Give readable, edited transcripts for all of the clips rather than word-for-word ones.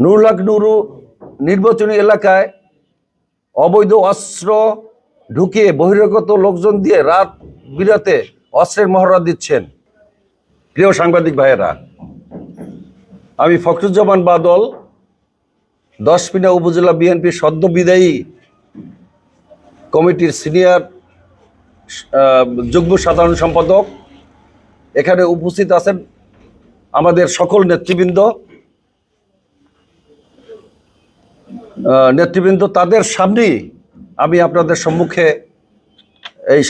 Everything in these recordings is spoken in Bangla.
নুরুল হক নুরু নির্বাচনী এলাকায় অবৈধ অস্ত্র ঢুকিয়ে বহিরাগত লোকজন দিয়ে রাত বিরাতে অস্ত্রের মহড়া দিচ্ছেন। প্রিয় সাংবাদিক ভাইয়েরা, আমি ফখরুজ্জামান বাদল, দশপিনা উপজেলা বিএনপির সদ্য বিদায়ী কমিটির সিনিয়র যুগ্ম সাধারণ সম্পাদক। এখানে উপস্থিত আছেন আমাদের সকল নেতৃবৃন্দ, তাদের সামনেই আমি আপনাদের সম্মুখে এই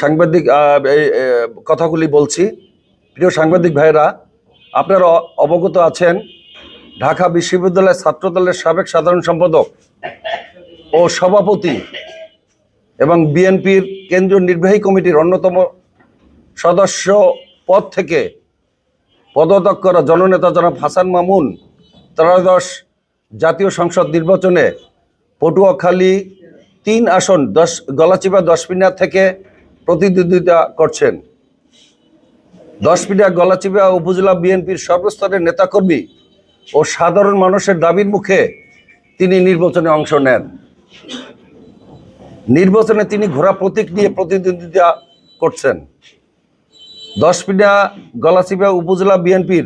কথাগুলি বলছি। প্রিয় সাংবাদিক ভাইরা, আপনারা অবগত আছেন ঢাকা বিশ্ববিদ্যালয় ছাত্রদলের সাবেক সাধারণ সম্পাদক ও সভাপতি এবং বিএনপির কেন্দ্রীয় নির্বাহী কমিটির অন্যতম সদস্য পদ থেকে পদত্যাগ করা জননেতা জনাব হাসান মামুন ত্রয়োদশ জাতীয় সংসদ নির্বাচনে পটুয়াখালী ৩ আসন গলাচিপা দশপিনা থেকে প্রতিদ্বন্দ্বিতা করছেন। দশপিনা গলাচিপা উপজেলা বিএনপির সর্বস্তরের নেতাকর্মী ও সাধারণ মানুষের দাবির মুখে তিনি নির্বাচনে অংশ নেন। নির্বাচনে তিনি ঘোড়া প্রতীক নিয়ে প্রতিদ্বন্দ্বিতা করছেন। দশপিনা গলাচিপা উপজেলা বিএনপির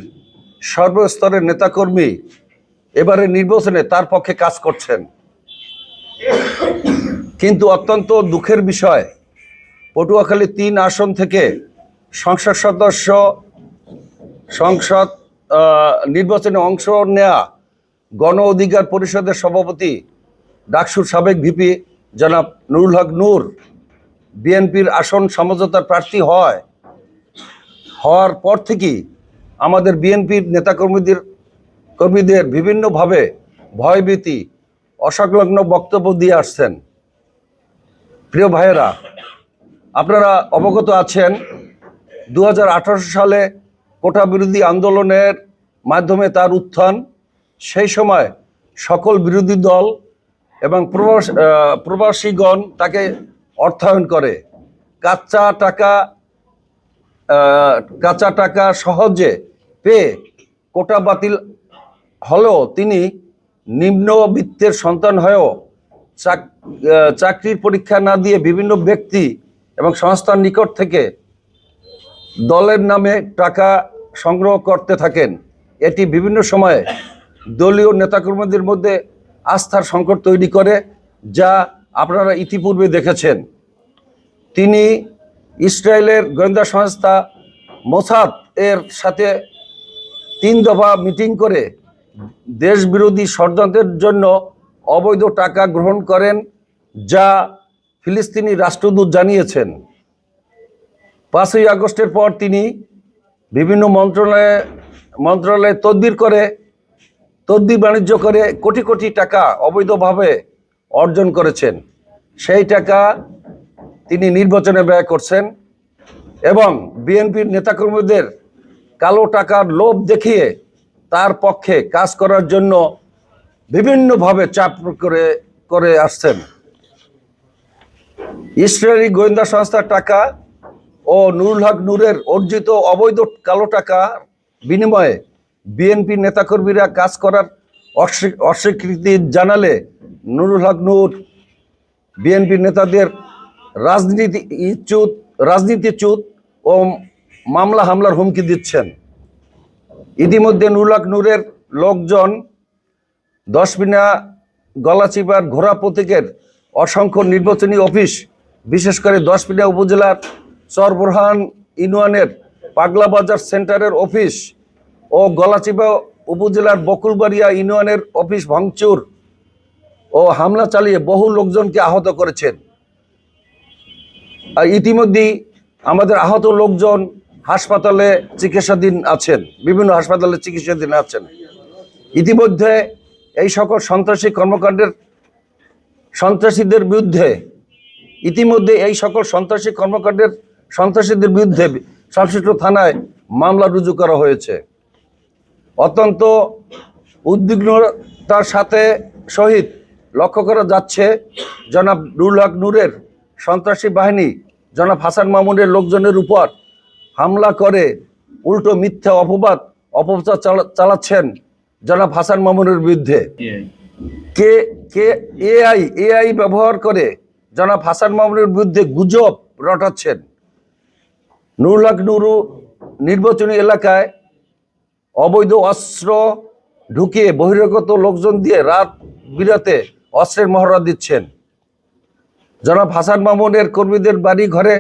সর্বস্তরের নেতাকর্মী এবারে নির্বাচনে তার পক্ষে কাজ করছেন। কিন্তু অত্যন্ত দুঃখের বিষয়, পটুয়াখালী ৩ আসন থেকে সংসদ নির্বাচনে অংশ নেয়া গণ অধিকার পরিষদের সভাপতি ডাকসুর সাবেক ভিপি জনাব নুরুল হক নূর বিএনপির আসন সমঝোতার প্রার্থী হওয়ার পর থেকেই আমাদের বিএনপির কর্মীদের বিভিন্নভাবে ভয়ভীতি অসংলগ্ন বক্তব্য দিয়ে আসছেন। প্রিয় ভাইয়েরা, আপনারা অবগত আছেন 2018 সালে কোটা বিরোধী আন্দোলনের মাধ্যমে তার উত্থান। সেই সময় সকল বিরোধী দল এবং প্রবাসীগণ তাকে অর্থায়ন করে। কাঁচা টাকা সহজে পেয়ে কোটা বাতিল হলেও তিনি নিম্নবিত্তের সন্তান হয়েও চাকরির পরীক্ষা না দিয়ে বিভিন্ন ব্যক্তি এবং সংস্থার নিকট থেকে দলের নামে টাকা সংগ্রহ করতে থাকেন। এটি বিভিন্ন সময়ে দলীয় নেতাকর্মীদের মধ্যে আস্থার সংকট তৈরি করে, যা আপনারা ইতিপূর্বে দেখেছেন। তিনি ইসরায়েলের গোয়েন্দা সংস্থা মোসাদ এর সাথে 3 দফা মিটিং করে দেশ বিরোধী ষড়যন্ত্রের জন্য অবৈধ টাকা গ্রহণ করেন, যা ফিলিস্তিনি রাষ্ট্রদূত জানিয়েছেন। 5ই আগস্টের পর তিনি বিভিন্ন মন্ত্রণালয়ে তদবির বাণিজ্য করে কোটি কোটি টাকা অবৈধভাবে অর্জন করেছেন। সেই টাকা তিনি নির্বাচনে ব্যয় করছেন এবং বিএনপির নেতাকর্মীদের কালো টাকার লোভ দেখিয়ে তার পক্ষে কাজ করার জন্য বিভিন্নভাবে চাপ করে আসছেন। ইসরায়েলি গোয়েন্দা সংস্থার টাকা ও নুরুল হক নূরের অর্জিত অবৈধ কালো টাকার বিনিময়ে বিএনপি নেতাকর্মীরা কাজ করার অস্বীকৃতি জানালে নুরুল হক নূর বিএনপি নেতাদের রাজনীতিচ্যুত ও মামলা হামলার হুমকি দিচ্ছেন। ইতিমধ্যে নুরুল হক নূরের লোকজন দশপিনা গলাচিপার ঘোড়া প্রতীকের অসংখ্য নির্বাচনী অফিস, বিশেষ করে দশপিনা উপজেলার চরবোরহান ইউনিয়নের পাগলা বাজার সেন্টারের অফিস ও গলাচিপা উপজেলার বকুলবাড়িয়া ইউনিয়নের অফিস ভাঙচুর ও হামলা চালিয়ে বহু লোকজনকে আহত করেছেন। আর ইতিমধ্যেই আমাদের আহত লোকজন হাসপাতালে চিকিৎসাধীন আছেন, বিভিন্ন হাসপাতালে চিকিৎসাধীন আছেন। ইতিমধ্যে এই সকল সন্ত্রাসীদের বিরুদ্ধে সংশ্লিষ্ট থানায় মামলা রুজু করা হয়েছে। অত্যন্ত উদ্বিগ্নতার সহিত লক্ষ্য করা যাচ্ছে জনাব নুরুল হক নূরের সন্ত্রাসী বাহিনী জনাব হাসান মামুনের লোকজনের উপর হামলা করে উল্টো মিথ্যা অপপ্রচার চালাচ্ছেন জনাব হাসান মামুনের বিরুদ্ধে। কে কে এআই ব্যবহার করে জনাব হাসান মামুনের বিরুদ্ধে গুজব রটাচ্ছেন। নুরুল হক নুরু নির্বাচনী এলাকায় অবৈধ অস্ত্র ঢুকিয়ে বহিরাগত লোকজন দিয়ে রাত বিরাতে অস্ত্রের মহড়া দিচ্ছেন। জনাব হাসান মামুনের কর্মীদের বাড়ি ঘরে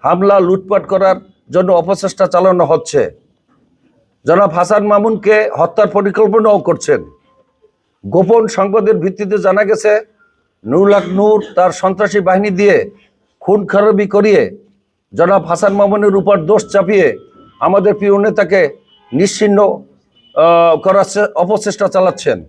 হামলা লুটপাট করার জন্য অপচেষ্টা চালানো হচ্ছে। জনাব হাসান মামুনকে হত্যার পরিকল্পনাও করছেন। গোপন সংবাদের ভিত্তিতে জানা গেছে নুরুল হক নূর তার সন্ত্রাসী বাহিনী দিয়ে খুন খারাপি করিয়ে জনাব হাসান মামুনের উপর দোষ চাপিয়ে আমাদের প্রিয় নেতাকে নিশ্চিহ্ন করার অপচেষ্টা চালাচ্ছেন।